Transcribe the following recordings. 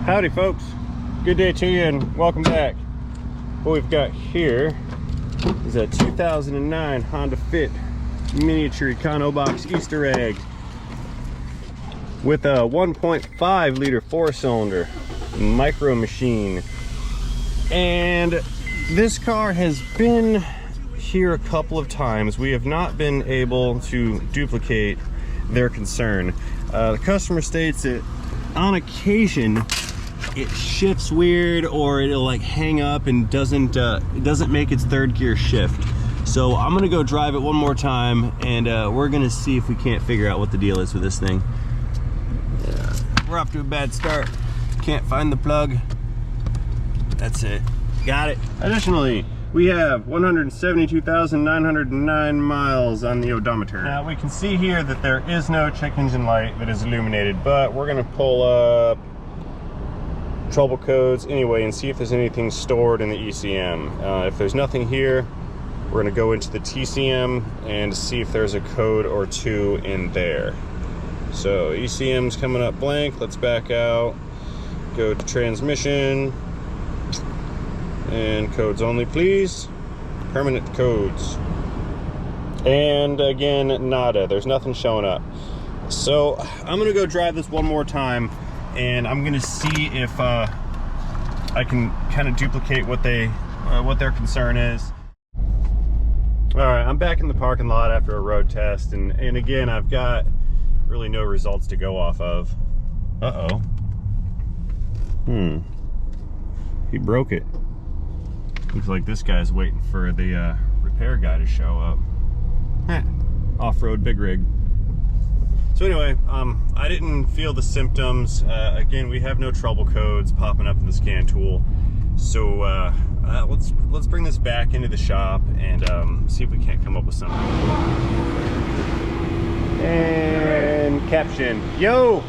Howdy folks, good day to you and welcome back. What we've got here is a 2009 Honda Fit miniature Econobox Easter egg with a 1.5 liter 4-cylinder micro machine. And this car has been here a couple of times. We have not been able to duplicate their concern. The customer states that on occasion it shifts weird, or it'll like hang up and doesn't make its third gear shift. So I'm gonna go drive it one more time, and we're gonna see if we can't figure out what the deal is with this thing. We're off to a bad start. Can't find the plug. That's it. Got it. Additionally, we have 172,909 miles on the odometer. Now we can see here that there is no check engine light that is illuminated, but we're gonna pull up trouble codes anyway and see if there's anything stored in the ECM. If there's nothing here, we're gonna go into the TCM and see if there's a code or two in there. So ECM's coming up blank. Let's back out, go to transmission, and codes only please. Permanent codes. And again, nada. There's nothing showing up. So I'm gonna go drive this one more time, and I'm gonna see if I can kind of duplicate what their concern is. All right, I'm back in the parking lot after a road test, and again, I've got really no results to go off of. Uh-oh. He broke it. Looks like this guy's waiting for the repair guy to show up. Off-road big rig. So anyway, I didn't feel the symptoms. Again, we have no trouble codes popping up in the scan tool. So let's bring this back into the shop and see if we can't come up with something. And caption. Yo!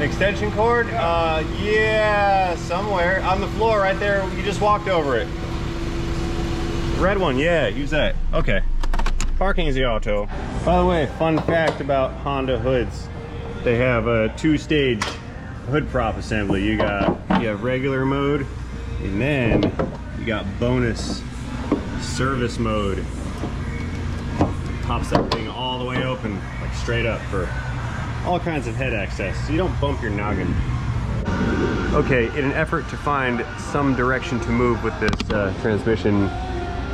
Extension cord? Yeah, somewhere. On the floor right there. You just walked over it. Red one, yeah, use that. Okay. Parking is the auto. By the way, fun fact about Honda hoods. They have a 2-stage hood prop assembly. You have regular mode, and then you got bonus service mode. Pops that thing all the way open, like straight up, for all kinds of head access, so you don't bump your noggin. Okay, in an effort to find some direction to move with this transmission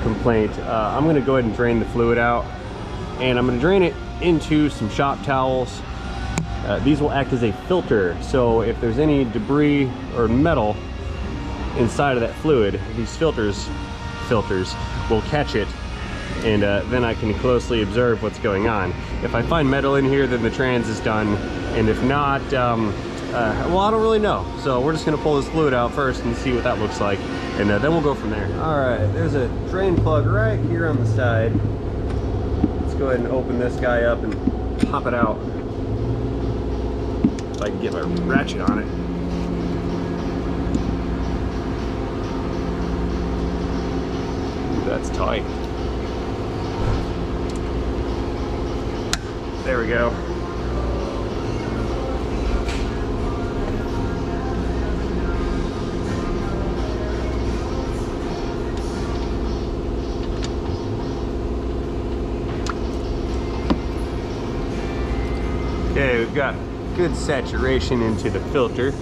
complaint, I'm gonna go ahead and drain the fluid out, and I'm gonna drain it into some shop towels. These will act as a filter, so if there's any debris or metal inside of that fluid, these filters will catch it, and then I can closely observe what's going on. If I find metal in here, then the trans is done, and if not, well, I don't really know. So we're just gonna pull this fluid out first and see what that looks like, and then we'll go from there. All right, there's a drain plug right here on the side. Let's go ahead and open this guy up and pop it out. If I can get my ratchet on it. Ooh, that's tight. There we go. Okay, we've got good saturation into the filter.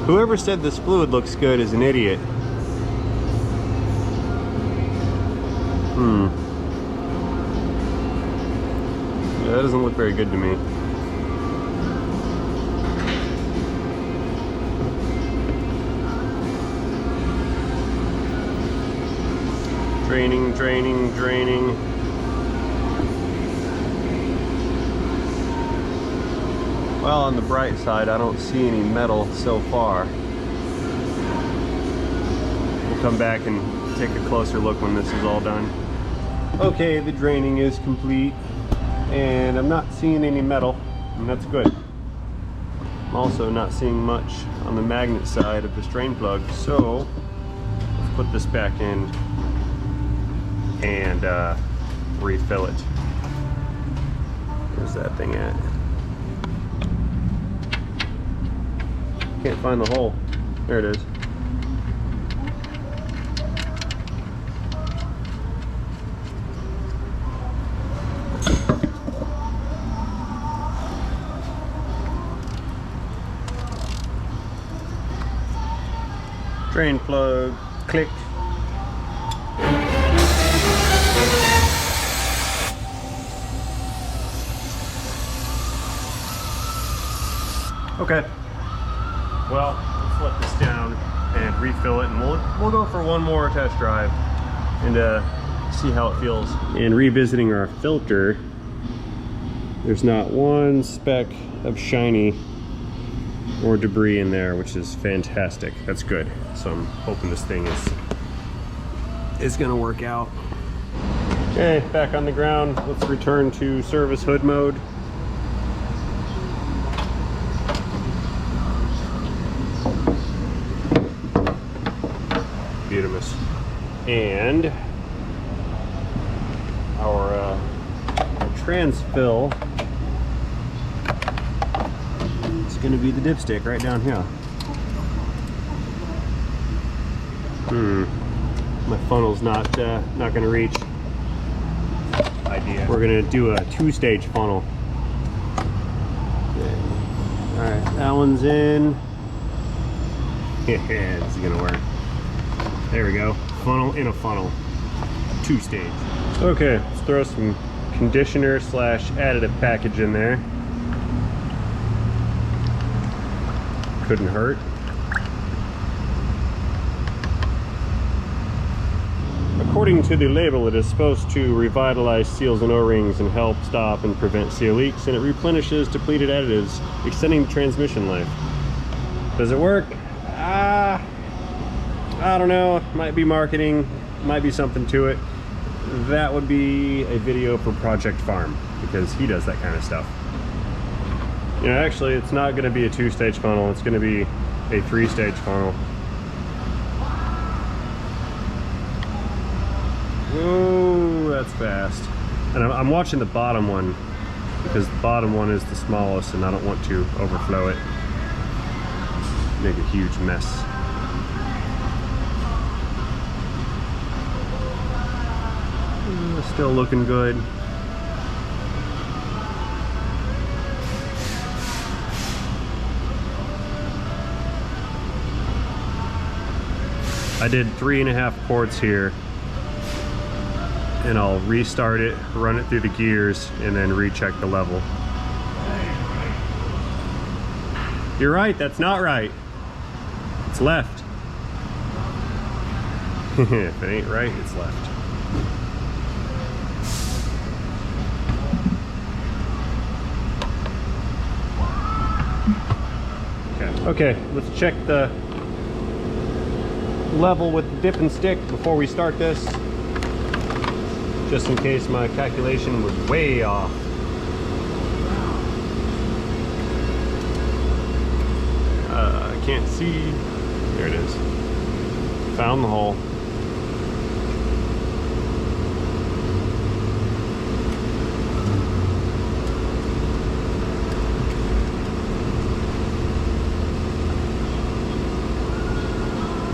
Whoever said this fluid looks good is an idiot. Yeah, that doesn't look very good to me. Draining, draining, draining. Well, on the bright side, I don't see any metal so far. We'll come back and take a closer look when this is all done. Okay, the draining is complete, and I'm not seeing any metal, and that's good. I'm also not seeing much on the magnet side of this drain plug, so let's put this back in and refill it. Where's that thing at? Can't find the hole. There it is. Drain plug, click. Okay. Well, let's let this down and refill it, and we'll go for one more test drive and see how it feels. And revisiting our filter, there's not one speck of shiny or debris in there, which is fantastic. That's good. So I'm hoping this thing is gonna work out. Okay, back on the ground. Let's return to service hood mode. Beautimous. And our transfill is going to be the dipstick right down here. My funnel's not going to reach. Idea. We're going to do a 2-stage funnel. Okay. All right, that one's in. Yeah, this is going to work. There we go. Funnel in a funnel. 2-stage. Okay, let's throw some conditioner / additive package in there. Couldn't hurt. According to the label, it is supposed to revitalize seals and O-rings and help stop and prevent seal leaks, and it replenishes depleted additives, extending the transmission life. Does it work? I don't know, might be marketing, might be something to it. That would be a video for Project Farm, because he does that kind of stuff. You know, actually, it's not going to be a 2-stage funnel, it's going to be a 3-stage funnel. Whoa, that's fast. And I'm watching the bottom one, because the bottom one is the smallest, and I don't want to overflow it. Make a huge mess. Still looking good. I did 3.5 quarts here, and I'll restart it, run it through the gears, and then recheck the level. You're right, that's not right. It's left. If it ain't right, it's left. Okay, let's check the level with the dip and stick before we start this, just in case my calculation was way off. I can't see. There it is. Found the hole.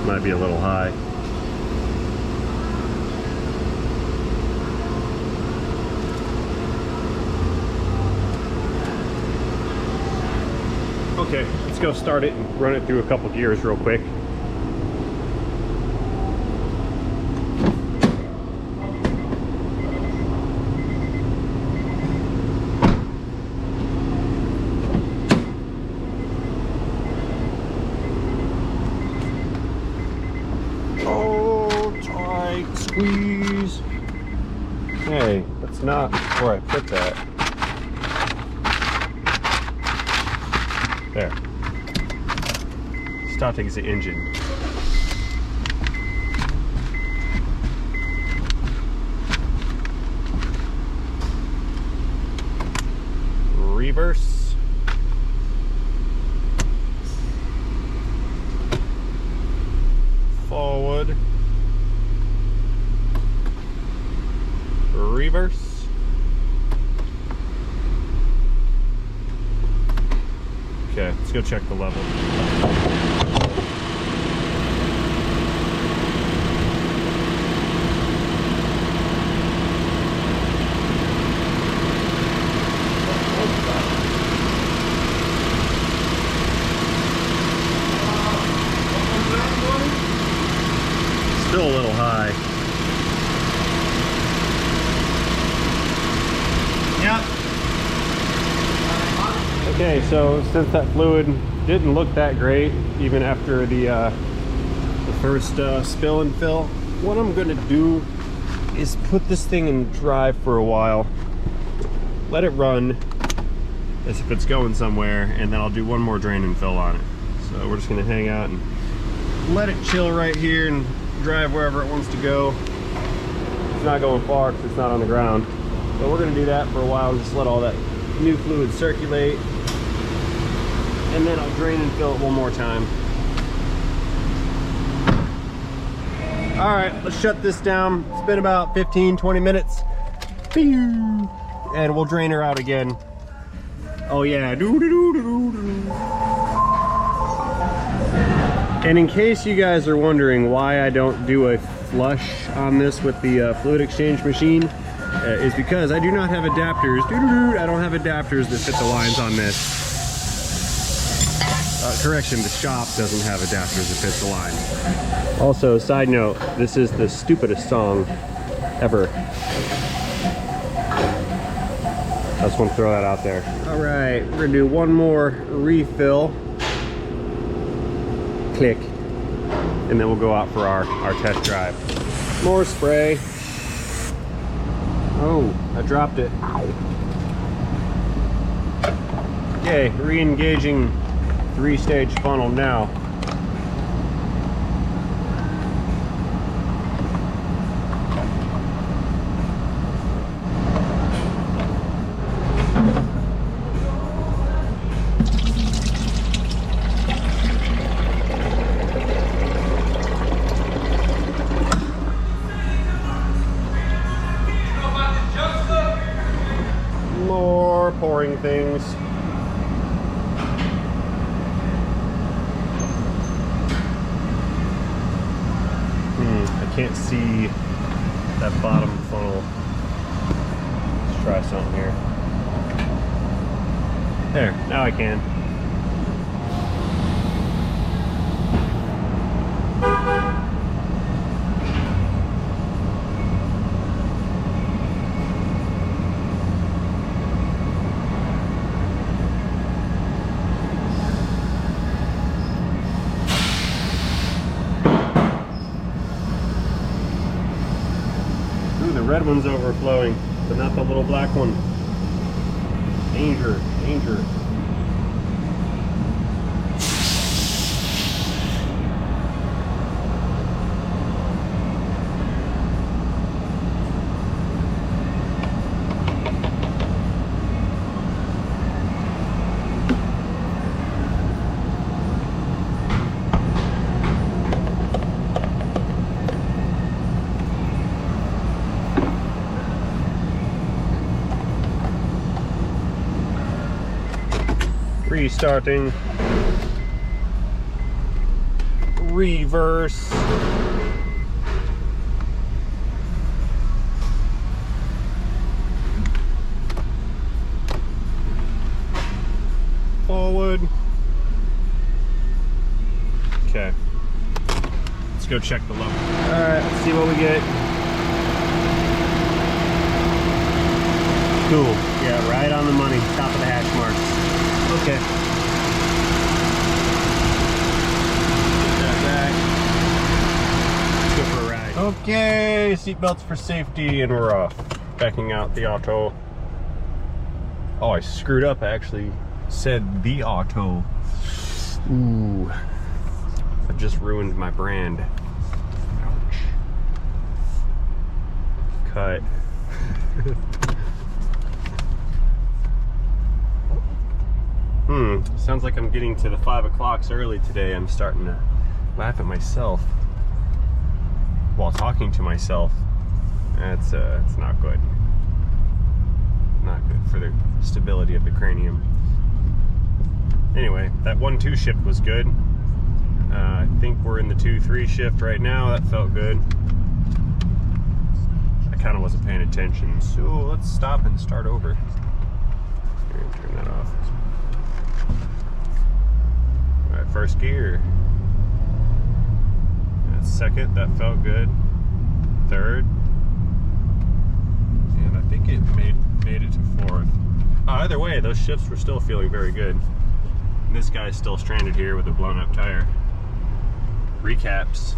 Might be a little high. Okay, let's go start it and run it through a couple gears real quick. Squeeze. Hey, that's not where I put that. There. Starting the engine. Reverse. Forward. Reverse. Okay. right, let's go check the level. Still a little high. Yep. Okay, so since that fluid didn't look that great, even after the first spill and fill, what I'm gonna do is put this thing in drive for a while, let it run as if it's going somewhere, and then I'll do one more drain and fill on it. So we're just gonna hang out and let it chill right here and drive wherever it wants to go. It's not going far because it's not on the ground. So we're gonna do that for a while and just let all that new fluid circulate. And then I'll drain and fill it one more time. All right, let's shut this down. It's been about 15-20 minutes. And we'll drain her out again. Oh yeah. And in case you guys are wondering why I don't do a flush on this with the fluid exchange machine, is because I do not have adapters. I don't have adapters that fit the lines on this. Correction, the shop doesn't have adapters that fit the lines. Also, side note, this is the stupidest song ever. I just want to throw that out there. All right, we're gonna do one more refill. Click. And then we'll go out for our test drive. More spray. Oh, I dropped it. Okay, re-engaging 3-stage funnel now. More pouring things. I can't see that bottom funnel. Let's try something here. There, now I can. The red one's overflowing, but not the little black one. Danger, danger. Restarting. Reverse. Forward. Okay. Let's go check the level. Alright, let's see what we get. Cool. Yeah, right on the money. Top of the hash marks. Okay. Get that back. Let's go for a ride. Okay, seatbelts for safety, and we're off. Backing out the auto. Oh, I screwed up. I actually said the auto. Ooh. I've just ruined my brand. Ouch. Cut. Sounds like I'm getting to the 5 o'clocks early today. I'm starting to laugh at myself while talking to myself. It's not good. Not good for the stability of the cranium. Anyway, that 1-2 shift was good. I think we're in the 2-3 shift right now. That felt good. I kind of wasn't paying attention, so let's stop and start over. Here, turn that off. All right, first gear. That's second, that felt good. Third, and I think it made it to fourth. Either way, those shifts were still feeling very good. And this guy's still stranded here with a blown up tire. Recaps.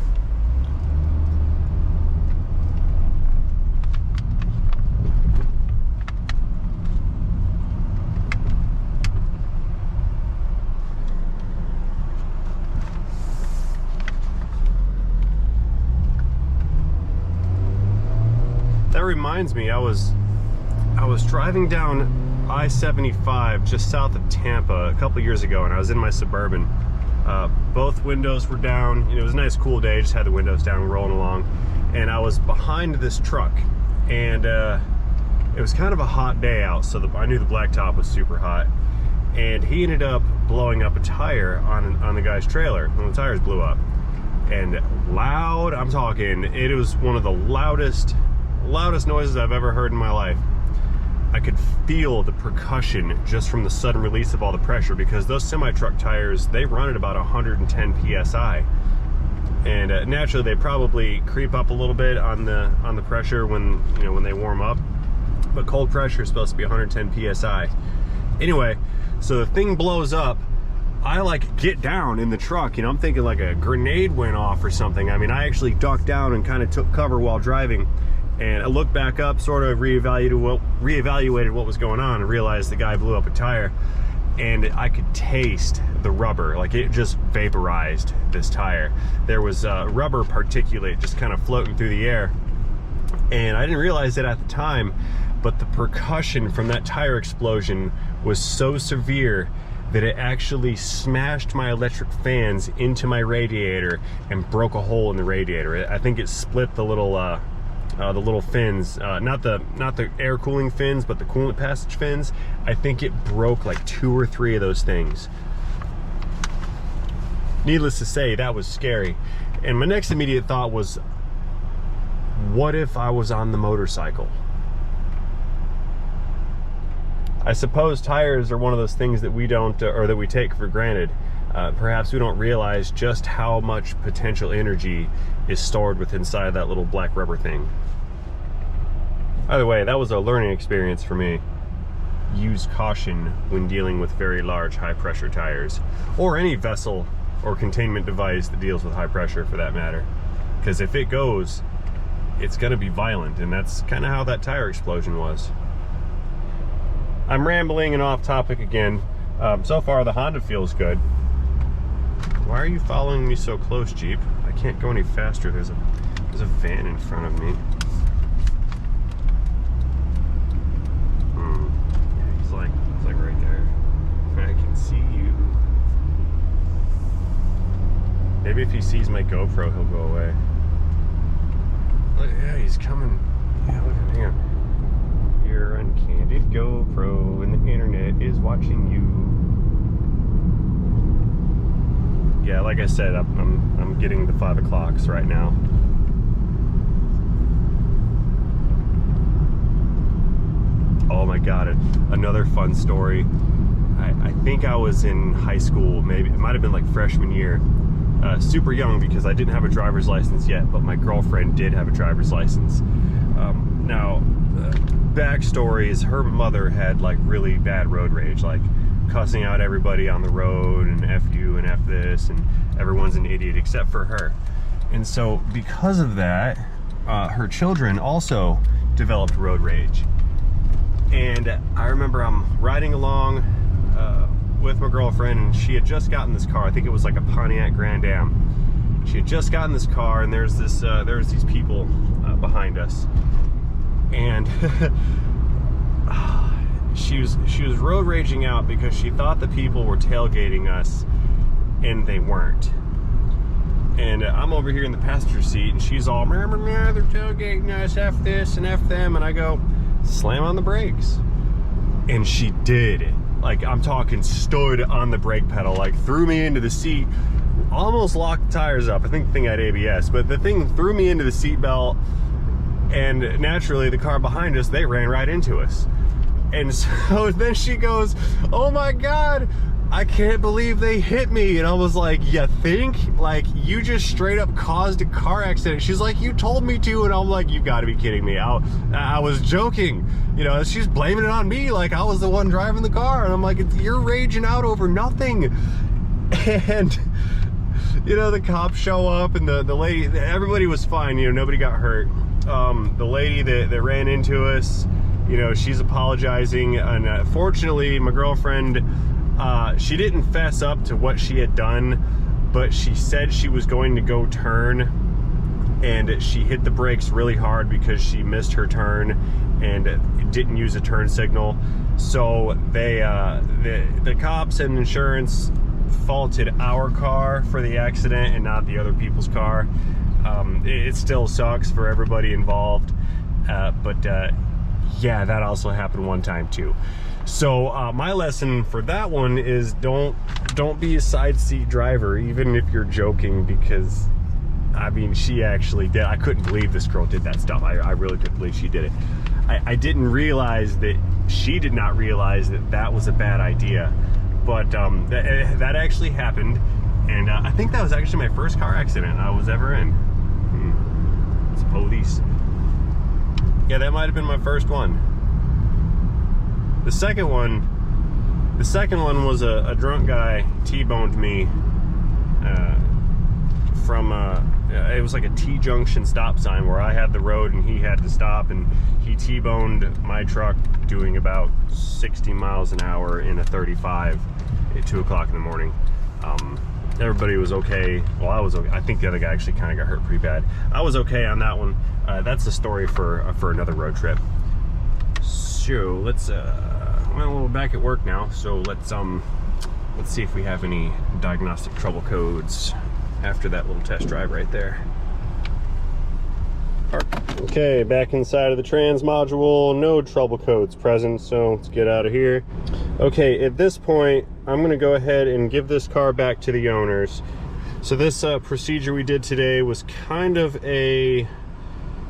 That reminds me, I was driving down I-75 just south of Tampa a couple years ago, and I was in my Suburban. Both windows were down. It was a nice cool day, just had the windows down, rolling along, and I was behind this truck, and it was kind of a hot day out, so I knew the blacktop was super hot, and he ended up blowing up a tire on the guy's trailer. One of the tires blew up, and loud, I'm talking, it was one of the loudest noises I've ever heard in my life. I could feel the percussion just from the sudden release of all the pressure, because those semi-truck tires, they run at about 110 psi, and naturally they probably creep up a little bit on the pressure when they warm up, but cold pressure is supposed to be 110 psi. Anyway, so the thing blows up. I like get down in the truck, I'm thinking like a grenade went off or something. I mean, I actually ducked down and kind of took cover while driving. And I looked back up, sort of reevaluated what was going on, and realized the guy blew up a tire. And I could taste the rubber, like it just vaporized this tire. There was rubber particulate just kind of floating through the air. And I didn't realize it at the time, but the percussion from that tire explosion was so severe that it actually smashed my electric fans into my radiator and broke a hole in the radiator. I think it split the little fins, not the air cooling fins, but the coolant passage fins. I think it broke like 2 or 3 of those things. Needless to say, that was scary. And my next immediate thought was, what if I was on the motorcycle? I suppose tires are one of those things that we don't, or that we take for granted. Perhaps we don't realize just how much potential energy is stored within inside that little black rubber thing. Either way, that was a learning experience for me. Use caution when dealing with very large high pressure tires, or any vessel or containment device that deals with high pressure for that matter. Because if it goes, it's going to be violent, and that's kind of how that tire explosion was. I'm rambling and off topic again. So far the Honda feels good. Why are you following me so close, Jeep? I can't go any faster. There's a van in front of me. Yeah, he's like right there. I can see you. Maybe if he sees my GoPro, he'll go away. Look, yeah, he's coming. Yeah, look at him. Hang on. Your uncandid GoPro and the internet is watching you. Yeah, like I said, I'm getting the 5 o'clocks right now. Oh my God, another fun story. I think I was in high school, maybe it might have been like freshman year. Super young, because I didn't have a driver's license yet, but my girlfriend did have a driver's license. Now, backstory is her mother had like really bad road rage, like cussing out everybody on the road and F you and F this, and everyone's an idiot except for her. And so because of that, her children also developed road rage. And I remember I'm riding along with my girlfriend, and she had just gotten this car. I think it was like a Pontiac Grand Am. She had just gotten this car, and there's these people behind us, and she was road raging out because she thought the people were tailgating us, and they weren't. And I'm over here in the passenger seat, and she's all, they're tailgating us, F this and F them, and I go, slam on the brakes. And she did. Like, I'm talking stood on the brake pedal, like threw me into the seat, almost locked the tires up. I think the thing had ABS, but the thing threw me into the seat belt, and naturally the car behind us, they ran right into us. And so then she goes, "Oh my God, I can't believe they hit me." And I was like, "You think? Like, you just straight up caused a car accident?" She's like, "You told me to." And I'm like, "You gotta be kidding me." I was joking. You know, she's blaming it on me like I was the one driving the car. And I'm like, "You're raging out over nothing." And, you know, the cops show up, and the lady, everybody was fine. You know, nobody got hurt. The lady that ran into us, you know, she's apologizing. And fortunately, my girlfriend, she didn't fess up to what she had done, but she said she was going to go turn, and she hit the brakes really hard because she missed her turn and didn't use a turn signal. So they, the cops and insurance faulted our car for the accident and not the other people's car. It still sucks for everybody involved, but yeah, that also happened one time too. So my lesson for that one is don't be a side seat driver, even if you're joking, because I mean, she actually did. I couldn't believe this girl did that stuff. I really couldn't believe she did it. I didn't realize that she did not realize that that was a bad idea, but that actually happened, and I think that was actually my first car accident I was ever in. It's police. Yeah, that might have been my first one. The second one was a drunk guy T-boned me from it was like a T-junction stop sign where I had the road and he had to stop, and he T-boned my truck doing about 60 miles an hour in a 35 at 2 o'clock in the morning. Everybody was okay. Well, I was okay. I think the other guy actually kind of got hurt pretty bad. I was okay on that one. That's the story for another road trip. So let's well, we're back at work now, so let's see if we have any diagnostic trouble codes after that little test drive right there. Okay, back inside of the trans module, no trouble codes present, so let's get out of here. Okay, at this point, I'm gonna go ahead and give this car back to the owners. So this procedure we did today was kind of a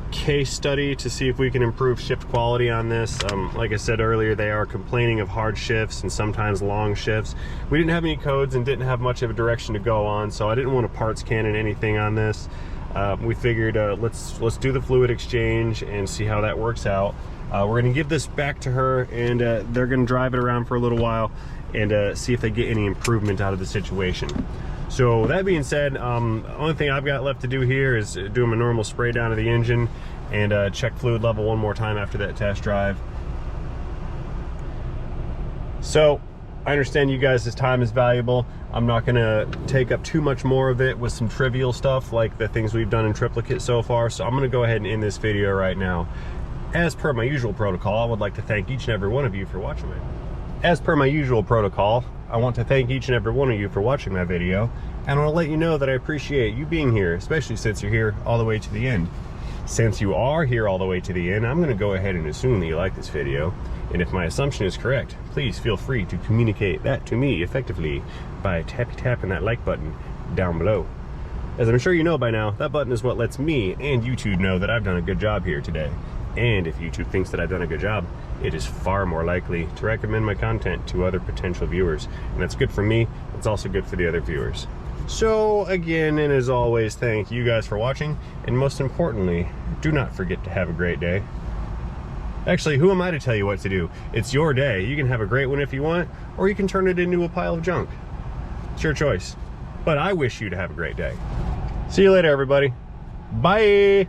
case study to see if we can improve shift quality on this. Like I said earlier, they are complaining of hard shifts and sometimes long shifts. We didn't have any codes and didn't have much of a direction to go on, so I didn't want to parts cannon anything on this. We figured let's do the fluid exchange and see how that works out. We're going to give this back to her, and they're going to drive it around for a little while and see if they get any improvement out of the situation. So that being said, only thing I've got left to do here is do my normal spray down of the engine and check fluid level one more time after that test drive. So I understand you guys' time is valuable. I'm not gonna take up too much more of it with some trivial stuff like the things we've done in triplicate so far. So I'm gonna go ahead and end this video right now. As per my usual protocol, I would like to thank each and every one of you for watching it. As per my usual protocol, I want to thank each and every one of you for watching my video, and I want to let you know that I appreciate you being here, especially since you're here all the way to the end. Since you are here all the way to the end, I'm going to go ahead and assume that you like this video, and if my assumption is correct, please feel free to communicate that to me effectively by tapping that like button down below. As I'm sure you know by now, that button is what lets me and YouTube know that I've done a good job here today. And if YouTube thinks that I've done a good job, it is far more likely to recommend my content to other potential viewers. And that's good for me, it's also good for the other viewers. So again, and as always, thank you guys for watching, and most importantly, do not forget to have a great day. Actually, who am I to tell you what to do? It's your day. You can have a great one if you want, or you can turn it into a pile of junk. It's your choice. But I wish you to have a great day. See you later, everybody. Bye!